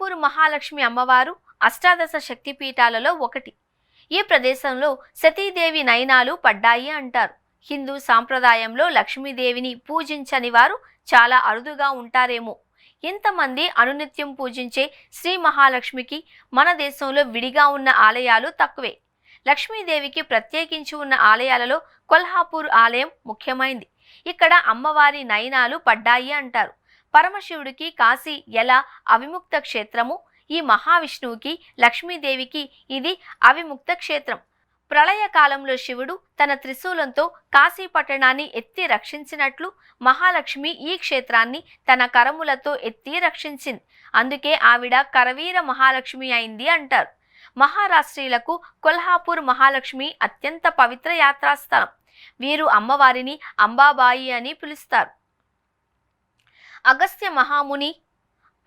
కొల్హాపూర్ మహాలక్ష్మి అమ్మవారు అష్టాదశ శక్తిపీఠాలలో ఒకటి. ఈ ప్రదేశంలో సతీదేవి నయనాలు పడ్డాయి అంటారు. హిందూ సాంప్రదాయంలో లక్ష్మీదేవిని పూజించని వారు చాలా అరుదుగా ఉంటారేమో. ఇంతమంది అనునిత్యం పూజించే శ్రీ మహాలక్ష్మికి మన దేశంలో విడిగా ఉన్న ఆలయాలు తక్కువే. లక్ష్మీదేవికి ప్రత్యేకించి ఉన్న ఆలయాలలో కొల్హాపూర్ ఆలయం ముఖ్యమైంది. ఇక్కడ అమ్మవారి నయనాలు పడ్డాయి అంటారు. పరమశివుడికి కాశీ ఎలా అవిముక్త క్షేత్రము, ఈ మహావిష్ణువుకి లక్ష్మీదేవికి ఇది అవిముక్త క్షేత్రం. ప్రళయ కాలంలో శివుడు తన త్రిశూలంతో కాశీ పట్టణాన్ని ఎత్తి రక్షించినట్లు మహాలక్ష్మి ఈ క్షేత్రాన్ని తన కరములతో ఎత్తి రక్షించింది. అందుకే ఆవిడ కరవీర మహాలక్ష్మి అయింది అంటారు. మహారాష్ట్రీయులకు కొల్హాపూర్ మహాలక్ష్మి అత్యంత పవిత్ర యాత్రాస్థలం. వీరు అమ్మవారిని అంబాబాయి అని పిలుస్తారు. అగస్త్య మహాముని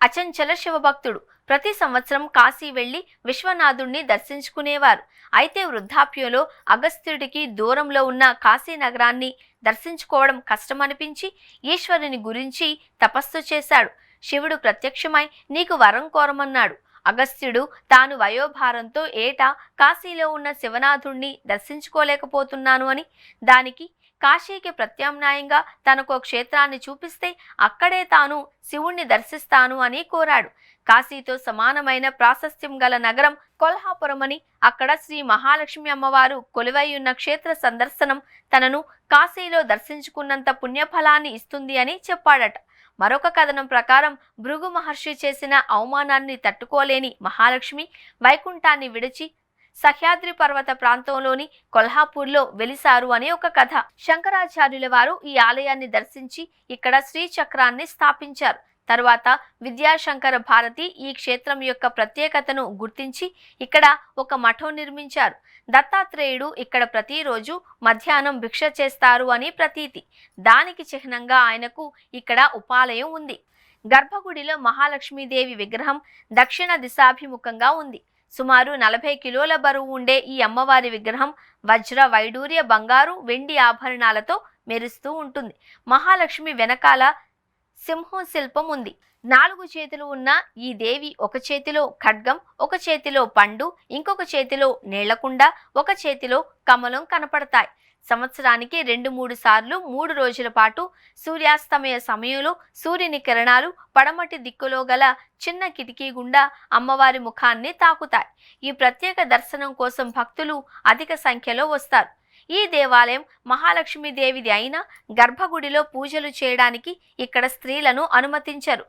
అచంచల శివభక్తుడు. ప్రతి సంవత్సరం కాశీ వెళ్లి విశ్వనాథుణ్ణి దర్శించుకునేవారు. అయితే వృద్ధాప్యంలో అగస్త్యుడికి దూరంలో ఉన్న కాశీ నగరాన్ని దర్శించుకోవడం కష్టమనిపించి ఈశ్వరుని గురించి తపస్సు చేశాడు. శివుడు ప్రత్యక్షమై నీకు వరం కోరమన్నాడు. అగస్త్యుడు తాను వయోభారంతో ఏటా కాశీలో ఉన్న శివనాథుణ్ణి దర్శించుకోలేకపోతున్నాను అని, దానికి కాశీకి ప్రత్యామ్నాయంగా తనకో క్షేత్రాన్ని చూపిస్తే అక్కడే తాను శివుణ్ణి దర్శిస్తాను అని కోరాడు. కాశీతో సమానమైన ప్రాశస్త్యం గల నగరం కొల్హాపురమని, అక్కడ శ్రీ మహాలక్ష్మి అమ్మవారు కొలువై ఉన్న క్షేత్ర సందర్శనం తనను కాశీలో దర్శించుకున్నంత పుణ్యఫలాన్ని ఇస్తుంది అని చెప్పాడట. మరొక కథనం ప్రకారం భృగు మహర్షి చేసిన అవమానాన్ని తట్టుకోలేని మహాలక్ష్మి వైకుంఠాన్ని విడిచి సహ్యాద్రి పర్వత ప్రాంతంలోని కొల్హాపూర్లో వెలిసారు అని ఒక కథ. శంకరాచార్యుల వారు ఈ ఆలయాన్ని దర్శించి ఇక్కడ శ్రీచక్రాన్ని స్థాపించారు. తరువాత విద్యాశంకర భారతి ఈ క్షేత్రం యొక్క ప్రత్యేకతను గుర్తించి ఇక్కడ ఒక మఠం నిర్మించారు. దత్తాత్రేయుడు ఇక్కడ ప్రతిరోజు మధ్యాహ్నం భిక్ష చేస్తారు అని ప్రతీతి. దానికి చిహ్నంగా ఆయనకు ఇక్కడ ఉపాలయం ఉంది. గర్భగుడిలో మహాలక్ష్మీదేవి విగ్రహం దక్షిణ దిశాభిముఖంగా ఉంది. సుమారు 40 కిలోల బరువు ఉండే ఈ అమ్మవారి విగ్రహం వజ్ర, వైడూర్య, బంగారు, వెండి ఆభరణాలతో మెరుస్తూ ఉంటుంది. మహాలక్ష్మి వెనకాల సింహం శిల్పం ఉంది. 4 చేతులు ఉన్న ఈ దేవి ఒక చేతిలో ఖడ్గం, ఒక చేతిలో పండు, ఇంకొక చేతిలో నీళ్లకుండ, ఒక చేతిలో కమలం కనపడతాయి. సంవత్సరానికి 2-3 సార్లు 3 రోజుల పాటు సూర్యాస్తమయ సమయంలో సూర్యుని కిరణాలు పడమటి దిక్కులో గల చిన్న కిటికీ గుండా అమ్మవారి ముఖాన్ని తాకుతాయి. ఈ ప్రత్యేక దర్శనం కోసం భక్తులు అధిక సంఖ్యలో వస్తారు. ఈ దేవాలయం మహాలక్ష్మీదేవిది అయినా గర్భగుడిలో పూజలు చేయడానికి ఇక్కడ స్త్రీలను అనుమతించరు.